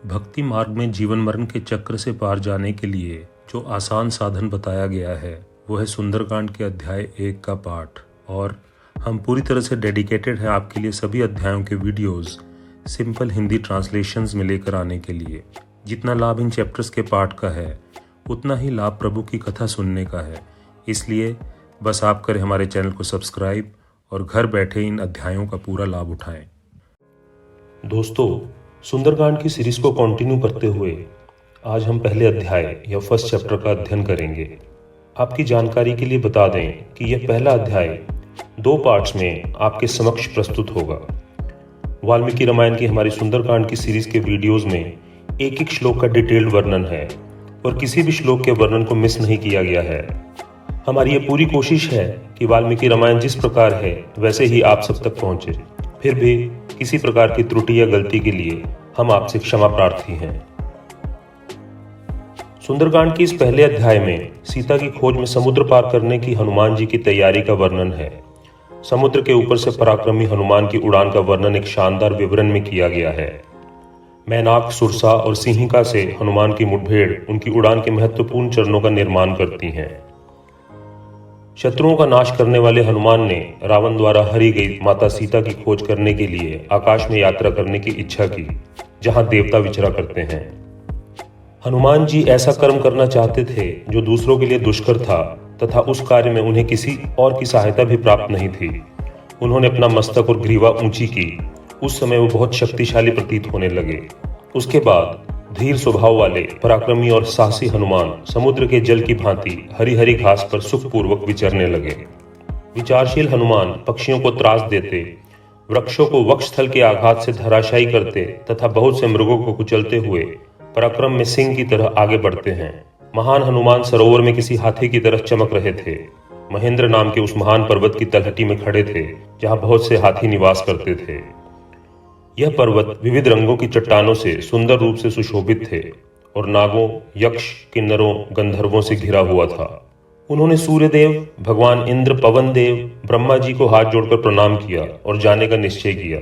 भक्ति मार्ग में जीवन मरण के चक्र से पार जाने के लिए जो आसान साधन बताया गया है वो है सुंदरकांड के अध्याय 1 का पाठ। और हम पूरी तरह से डेडिकेटेड हैं आपके लिए सभी अध्यायों के वीडियोस सिंपल हिंदी ट्रांसलेशंस में लेकर आने के लिए। जितना लाभ इन चैप्टर्स के पाठ का है उतना ही लाभ प्रभु की कथा सुनने का है। इसलिए बस आप करें हमारे चैनल को सब्सक्राइब और घर बैठे इन अध्यायों का पूरा लाभ उठाएं। दोस्तों, सुंदरकांड की सीरीज को कंटिन्यू करते हुए आज हम पहले अध्याय या फर्स्ट चैप्टर का अध्ययन करेंगे। आपकी जानकारी के लिए बता दें कि यह पहला अध्याय 2 पार्ट्स में आपके समक्ष प्रस्तुत होगा। वाल्मीकि रामायण की हमारी सुंदरकांड की सीरीज के वीडियोस में एक एक श्लोक का डिटेल्ड वर्णन है और किसी भी श्लोक के वर्णन को मिस नहीं किया गया है। हमारी ये पूरी कोशिश है कि वाल्मीकि रामायण जिस प्रकार है वैसे ही आप सब तक पहुंचे। फिर भी किसी प्रकार की त्रुटि या गलती के लिए हम आपसे क्षमा प्रार्थी हैं। सुंदरकांड की इस पहले अध्याय में सीता की खोज में समुद्र पार करने की हनुमान जी की तैयारी का वर्णन है। समुद्र के ऊपर से पराक्रमी हनुमान की उड़ान का वर्णन एक शानदार विवरण में किया गया है। मैनाक, सुरसा और सिंहिका से हनुमान की मुठभेड़ उनकी उड़ान के महत्वपूर्ण चरणों का निर्माण करती हैं। शत्रुओं का नाश करने वाले हनुमान ने रावण द्वारा हरी गई माता सीता की खोज करने के लिए आकाश में यात्रा करने की इच्छा की, जहां देवता विचरा करते हैं। हनुमान जी ऐसा कर्म करना चाहते थे जो दूसरों के लिए दुष्कर था तथा उस कार्य में उन्हें किसी और की सहायता भी प्राप्त नहीं थी। उन्होंने अपना मस्तक और ग्रीवा ऊंची की। उस समय वो बहुत शक्तिशाली प्रतीत होने लगे। उसके बाद धीर स्वभाव वाले पराक्रमी और साहसी हनुमान समुद्र के जल की भांति हरी हरी घास पर सुखपूर्वक विचरने लगे। विचारशील हनुमान पक्षियों को त्रास देते, वृक्षों को वक्षस्थल के आघात से धराशायी करते तथा बहुत से मृगों को कुचलते हुए पराक्रम में सिंह की तरह आगे बढ़ते हैं। महान हनुमान सरोवर में किसी हाथी की तरह चमक रहे थे। महेंद्र नाम के उस महान पर्वत की तलहटी में खड़े थे जहां बहुत से हाथी निवास करते थे। यह पर्वत विविध रंगों की चट्टानों से सुंदर रूप से सुशोभित थे और नागों, यक्ष, किन्नरों, गंधर्वों से घिरा हुआ था। उन्होंने सूर्यदेव, भगवान इंद्र, पवन देव, ब्रह्मा जी को हाथ जोड़कर प्रणाम किया और जाने का निश्चय किया।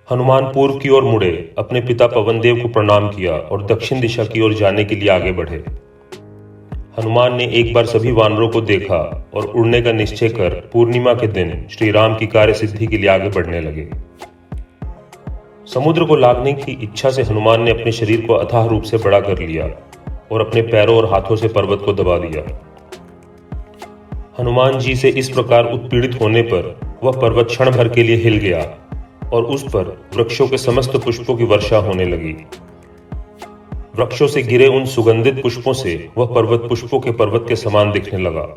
हनुमान पूर्व की ओर मुड़े, अपने पिता पवन देव को प्रणाम किया और दक्षिण दिशा की ओर जाने के लिए आगे बढ़े। हनुमान ने एक बार सभी वानरों को देखा और उड़ने का निश्चय कर पूर्णिमा के दिन श्री राम की कार्य सिद्धि के लिए आगे बढ़ने लगे। समुद्र को लागने की इच्छा से हनुमान ने अपने शरीर को अथाह रूप से बड़ा कर लिया और अपने पैरों और हाथों से पर्वत को दबा दिया। हनुमान जी से इस प्रकार उत्पीड़ित होने पर वह पर्वत क्षण भर के लिए हिल गया और उस पर वृक्षों के समस्त पुष्पों की वर्षा होने लगी। वृक्षों से गिरे उन सुगंधित पुष्पों से वह पर्वत पुष्पों के पर्वत के समान दिखने लगा।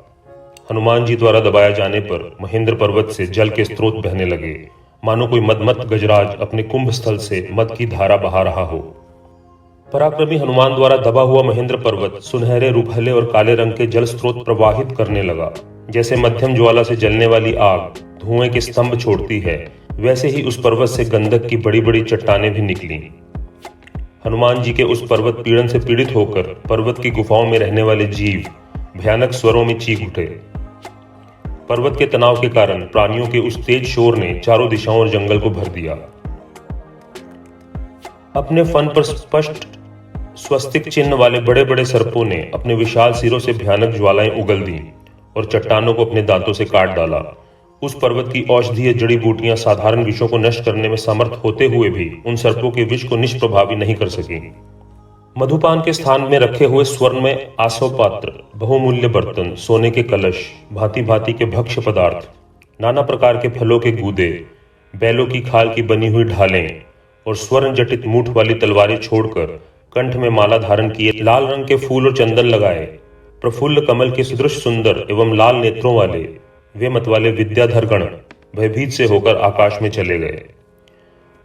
हनुमान जी द्वारा दबाया जाने पर महेंद्र पर्वत से जल के स्रोत बहने लगे, मानो कोई मदमत गजराज अपने कुंभ स्थल से मद की धारा बहा रहा हो। पराक्रमी हनुमान द्वारा दबा हुआ महेंद्र पर्वत सुनहरे, रुपहले और काले रंग के जल स्रोत प्रवाहित करने लगा। जैसे मध्यम ज्वाला से जलने वाली आग धुएं के स्तंभ छोड़ती है, वैसे ही उस पर्वत से गंधक की बड़ी बड़ी चट्टानें भी निकली। हनुमान जी के उस पर्वत पीड़न से पीड़ित होकर पर्वत की गुफाओं में रहने वाले जीव भयानक स्वरों में चीख उठे। पर्वत के तनाव के कारण प्राणियों के उस तेज शोर ने चारों दिशाओं और जंगल को भर दिया। अपने फन पर स्पष्ट स्वस्तिक चिन्ह वाले बड़े बड़े सर्पों ने अपने विशाल सिरों से भयानक ज्वालाएं उगल दी और चट्टानों को अपने दांतों से काट डाला। उस पर्वत की औषधीय जड़ी बूटियां साधारण विषों को नष्ट करने में समर्थ होते हुए भी उन सर्पों के विष को निष्प्रभावी नहीं कर सकी। मधुपान के स्थान में रखे हुए स्वर्ण में आसव पात्र, बहुमूल्य बर्तन, सोने के कलश, भांति भांति के भक्ष्य पदार्थ, नाना प्रकार के फलों के गूदे, बैलों की खाल की बनी हुई ढालें और स्वर्ण जटित मूठ वाली तलवारें छोड़कर कंठ में माला धारण किए, लाल रंग के फूल और चंदन लगाए, प्रफुल्ल कमल के सदृश सुंदर एवं लाल नेत्रों वाले वे मतवाले विद्याधर गण भयभीत से होकर आकाश में चले गए।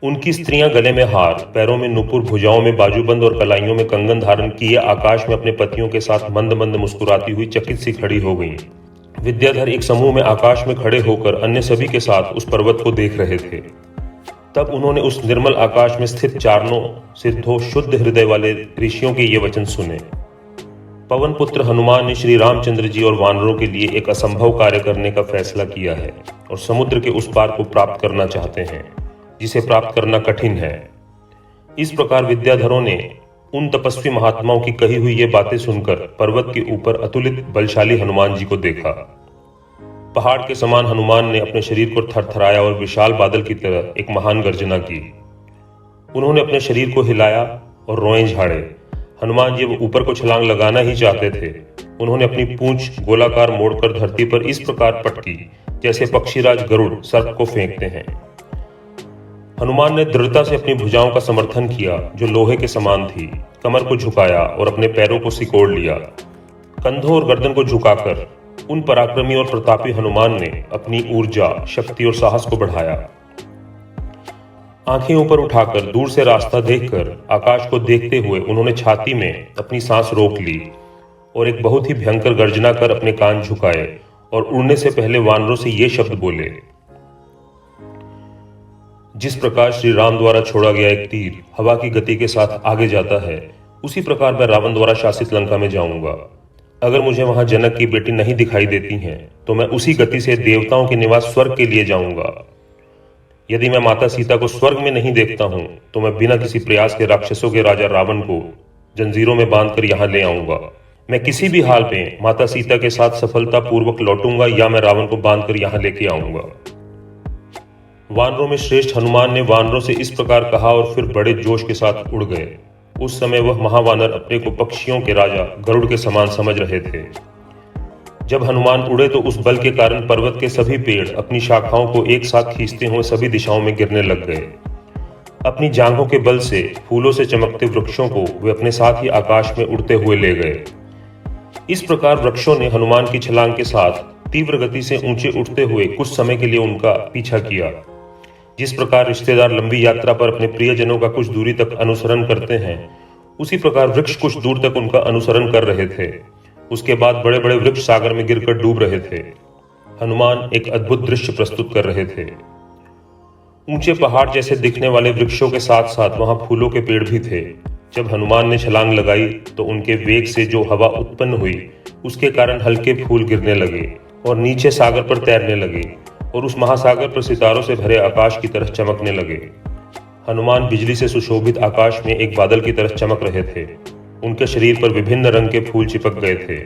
उनकी स्त्रियां गले में हार, पैरों में नुपुर, भुजाओं में बाजूबंद और कलाइयों में कंगन धारण किए आकाश में अपने पतियों के साथ मंद मंद मुस्कुराती हुई चकित सी खड़ी हो गईं। विद्याधर एक समूह में आकाश में खड़े होकर अन्य सभी के साथ उस पर्वत को देख रहे थे। तब उन्होंने उस निर्मल आकाश में स्थित चारणों सिद्धों शुद्ध हृदय वाले ऋषियों के ये वचन सुने। पवन पुत्र हनुमान ने श्री रामचंद्र जी और वानरों के लिए एक असंभव कार्य करने का फैसला किया है और समुद्र के उस पार को प्राप्त करना चाहते हैं जिसे प्राप्त करना कठिन है। इस प्रकार विद्याधरों ने उन तपस्वी महात्माओं की कही हुई ये बातें सुनकर पर्वत के ऊपर अतुलित बलशाली हनुमान जी को देखा। पहाड़ के समान हनुमान ने अपने शरीर को थरथराया और विशाल बादल की तरह एक महान गर्जना की। उन्होंने अपने शरीर को हिलाया और रोएं झाड़े। हनुमान जी वो ऊपर को छलांग लगाना ही चाहते थे। उन्होंने अपनी पूंछ गोलाकार मोड़कर धरती पर इस प्रकार पटकी जैसे पक्षीराज गरुड़ सर्प को फेंकते हैं। हनुमान ने दृढ़ता से अपनी भुजाओं का समर्थन किया जो लोहे के समान थी, कमर को झुकाया और अपने पैरों को सिकोड़ लिया। कंधों और गर्दन को झुकाकर उन पराक्रमी और प्रतापी हनुमान ने अपनी ऊर्जा, शक्ति और साहस को बढ़ाया। आंखें ऊपर उठाकर दूर से रास्ता देखकर आकाश को देखते हुए उन्होंने छाती में अपनी सांस रोक ली और एक बहुत ही भयंकर गर्जना कर अपने कान झुकाए और उड़ने से पहले वानरों से ये शब्द बोले, जिस प्रकार श्री राम द्वारा छोड़ा गया एक तीर हवा की गति के साथ आगे जाता है, उसी प्रकार मैं रावण द्वारा शासित लंका में जाऊंगा। अगर मुझे वहां जनक की बेटी नहीं दिखाई देती हैं, तो मैं उसी गति से देवताओं के निवास स्वर्ग के लिए जाऊंगा। यदि मैं माता सीता को स्वर्ग में नहीं देखता हूं, तो मैं बिना किसी प्रयास के राक्षसों के राजा रावण को जंजीरों में बांधकर यहां ले आऊंगा। मैं किसी भी हाल में माता सीता के साथ सफलतापूर्वक लौटूंगा या मैं रावण को बांधकर यहां लेके आऊंगा। वानरों में श्रेष्ठ हनुमान ने वानरों से इस प्रकार कहा और फिर बड़े जोश के साथ उड़ गए। उस समय वह महावानर अपने को पक्षियों के राजा गरुड़ के समान समझ रहे थे। जब हनुमान उड़े तो उस बल के कारण पर्वत के सभी पेड़ अपनी शाखाओं को एक साथ खींचते हुए सभी दिशाओं में गिरने लग गए। अपनी जांघों के बल से फूलों से चमकते वृक्षों को वे अपने साथ ही आकाश में उड़ते हुए ले गए। इस प्रकार वृक्षों ने हनुमान की छलांग के साथ तीव्र गति से ऊंचे उठते हुए कुछ समय के लिए उनका पीछा किया। जिस प्रकार रिश्तेदार लंबी यात्रा पर अपने प्रियजनों का कुछ दूरी तक अनुसरण करते हैं, उसी प्रकार वृक्ष कुछ दूर तक उनका अनुसरण कर रहे थे। उसके बाद बड़े बड़े वृक्ष सागर में गिरकर डूब रहे थे। हनुमान एक अद्भुत दृश्य प्रस्तुत कर रहे थे। ऊंचे पहाड़ जैसे दिखने वाले वृक्षों के साथ साथ वहां फूलों के पेड़ भी थे। जब हनुमान ने छलांग लगाई तो उनके वेग से जो हवा उत्पन्न हुई, उसके कारण हल्के फूल गिरने लगे और नीचे सागर पर तैरने लगे और उस महासागर पर सितारों से भरे आकाश की तरह चमकने लगे। हनुमान बिजली से सुशोभित आकाश में एक बादल की तरह चमक रहे थे। उनके शरीर पर विभिन्न रंग के फूल चिपक गए थे।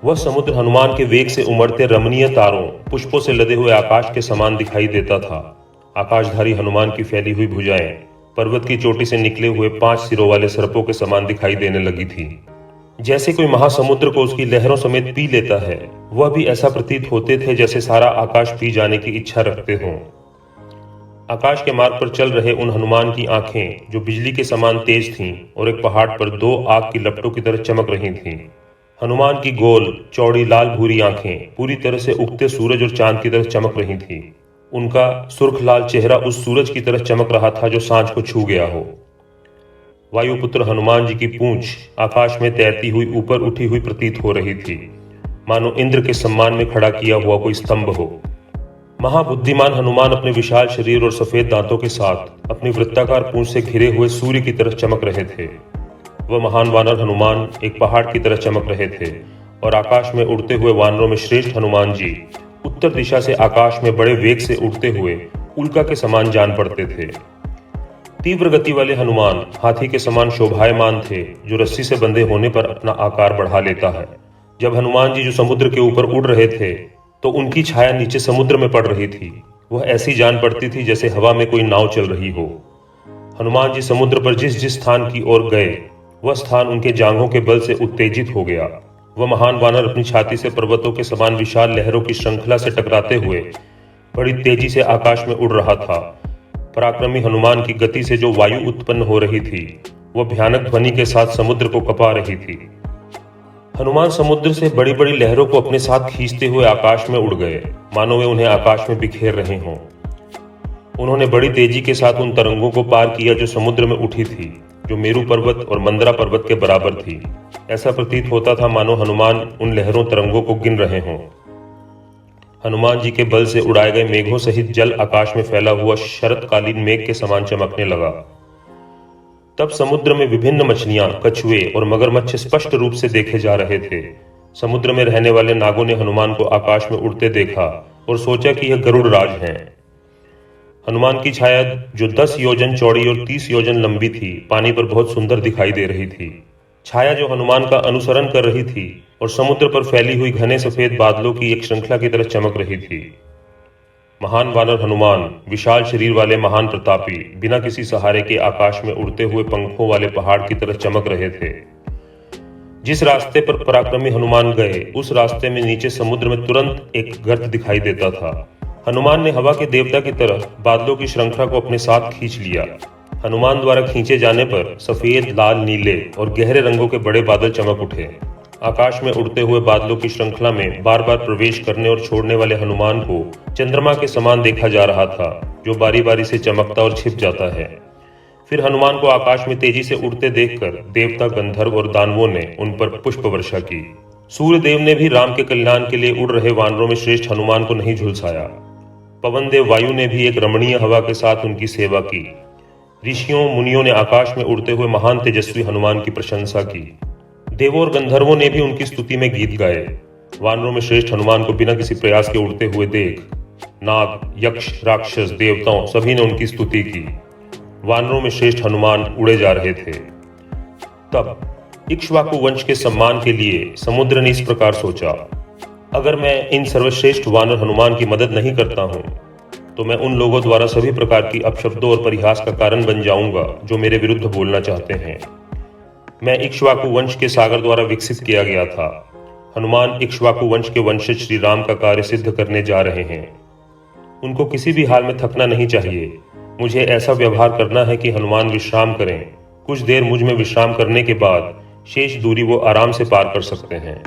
वह समुद्र हनुमान के वेग से उमड़ते रमणीय तारों, पुष्पों से लदे हुए आकाश के समान दिखाई देता था। आकाशधारी हनुमान की फैली हुई भुजाएं पर्वत की चोटी से निकले हुए 5 सिरों वाले सर्पों के समान दिखाई देने लगी थी। जैसे कोई महासमुद्र को उसकी लहरों समेत पी लेता है, वह भी ऐसा प्रतीत होते थे जैसे सारा आकाश पी जाने की इच्छा रखते हों। आकाश के मार्ग पर चल रहे उन हनुमान की आंखें जो बिजली के समान तेज थीं और एक पहाड़ पर 2 आग की लपटों की तरह चमक रही थीं। हनुमान की गोल चौड़ी लाल भूरी आंखें पूरी तरह से उगते सूरज और चांद की तरह चमक रही थीं। उनका सुर्ख लाल चेहरा उस सूरज की तरह चमक रहा था जो सांझ को छू गया हो। वायुपुत्र हनुमान जी की पूंछ आकाश में तैरती हुई ऊपर उठी हुई प्रतीत हो रही थी, मानो इंद्र के सम्मान में खड़ा किया हुआ कोई स्तंभ हो। महाबुद्धिमान हनुमान अपने विशाल शरीर और सफेद दांतों के साथ अपनी वृत्ताकार पूंछ से घिरे हुए सूर्य की तरह चमक रहे थे। वह महान वानर हनुमान एक पहाड़ की तरह चमक रहे थे और आकाश में उड़ते हुए वानरों में श्रेष्ठ हनुमान जी उत्तर दिशा से आकाश में बड़े वेग से उड़ते हुए उल्का के समान जान पड़ते थे। तीव्र गति वाले हनुमान हाथी के समान शोभायमान थे, जो रस्सी से बंधे होने पर अपना आकार बढ़ा लेता है। जब हनुमान जी जो समुद्र के ऊपर उड़ रहे थे, तो उनकी छाया नीचे समुद्र में पड़ रही थी। वह ऐसी जान पड़ती थी जैसे हवा में कोई नाव चल रही हो। हनुमान जी समुद्र पर जिस जिस स्थान की ओर गए, वह स्थान उनके जांघों के बल से उत्तेजित हो गया। वह महान वानर अपनी छाती से पर्वतों के समान विशाल लहरों की श्रृंखला से टकराते हुए बड़ी तेजी से आकाश में उड़ रहा था। पराक्रमी हनुमान की गति से जो वायु उत्पन्न हो रही थी, वह भयानक ध्वनि के साथ समुद्र को कपा रही थी। हनुमान समुद्र से बड़ी बड़ी लहरों को अपने साथ खींचते हुए आकाश में उड़ गए, मानो वे उन्हें आकाश में बिखेर रहे हों। उन्होंने बड़ी तेजी के साथ उन तरंगों को पार किया जो समुद्र में उठी थी, जो मेरू पर्वत और मंदरा पर्वत के बराबर थी। ऐसा प्रतीत होता था मानो हनुमान उन लहरों तरंगों को गिन रहे हों। हनुमान जी के बल से उड़ाए गए मेघों सहित जल आकाश में फैला हुआ शरतकालीन मेघ के समान चमकने लगा। तब समुद्र में विभिन्न मछलियां, कछुए और मगरमच्छ स्पष्ट रूप से देखे जा रहे थे। समुद्र में रहने वाले नागों ने हनुमान को आकाश में उड़ते देखा और सोचा कि यह गरुड़ राज हैं। हनुमान की छाया जो 10 योजन चौड़ी और 30 योजन लंबी थी, पानी पर बहुत सुंदर दिखाई दे रही थी। छाया जो हनुमान का अनुसरण कर रही थी और समुद्र पर फैली हुई घने सफेद बादलों की एक श्रृंखला की तरह चमक रही थी। महान वानर हनुमान, विशाल शरीर वाले महान प्रतापी, बिना किसी सहारे के आकाश में उड़ते हुए पंखों वाले पहाड़ की तरह चमक रहे थे। जिस रास्ते पर पराक्रमी हनुमान गए, उस रास्ते में नीचे समुद्र में तुरंत एक गर्त दिखाई देता था। हनुमान ने हवा के देवता की तरह बादलों की श्रृंखला को अपने साथ खींच लिया। हनुमान द्वारा खींचे जाने पर सफेद, लाल, नीले और गहरे रंगों के बड़े बादल चमक उठे। आकाश में उड़ते हुए बादलों की श्रृंखला में बार बार प्रवेश करने और छोड़ने वाले हनुमान को चंद्रमा के समान देखा जा रहा था, जो बारी बारी से चमकता और छिप जाता है। फिर हनुमान को आकाश में तेजी से उड़ते देखकर देवता, गंधर्व और दानवों ने उन पर पुष्प वर्षा की। सूर्य देव ने भी राम के कल्याण के लिए उड़ रहे वानरों में श्रेष्ठ हनुमान को नहीं झुलसाया। पवन देव वायु ने भी एक रमणीय हवा के साथ उनकी सेवा की। ऋषियों, मुनियों ने आकाश में उड़ते हुए महान तेजस्वी हनुमान की प्रशंसा की। देवों और गंधर्वों ने भी उनकी स्तुति में गीत गाए। वानरों में श्रेष्ठ हनुमान को बिना किसी प्रयास के उड़ते हुए देख नाग, यक्ष, राक्षस, देवताओं सभी ने उनकी स्तुति की। वानरों में श्रेष्ठ हनुमान उड़े जा रहे थे। तब इक्ष्वाकु वंश के सम्मान के लिए समुद्र ने इस प्रकार सोचा, अगर मैं इन सर्वश्रेष्ठ वानर हनुमान की मदद नहीं करता हूं, तो मैं उन लोगों द्वारा सभी प्रकार की अपशब्दों और परिहास का कारण बन जाऊंगा जो मेरे विरुद्ध बोलना चाहते हैं। मैं इक्ष्वाकु वंश के सागर द्वारा विकसित किया गया था। हनुमान इक्ष्वाकु वंश के वंशज श्री राम का कार्य सिद्ध करने जा रहे हैं। उनको किसी भी हाल में थकना नहीं चाहिए। मुझे ऐसा व्यवहार करना है कि हनुमान विश्राम करें। कुछ देर मुझ में विश्राम करने के बाद शेष दूरी वो आराम से पार कर सकते हैं।